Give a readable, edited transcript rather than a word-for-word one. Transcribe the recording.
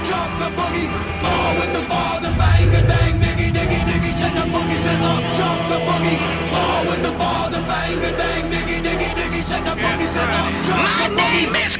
drop the boogie. Ball with the ball, the bang, a dang, diggy, diggy, diggy, send the boogie, send up, drop the boogie. Ball with the ball, the bang, a dang, diggy, diggy, diggy, send the boogie, send up, drop the boogie. My name is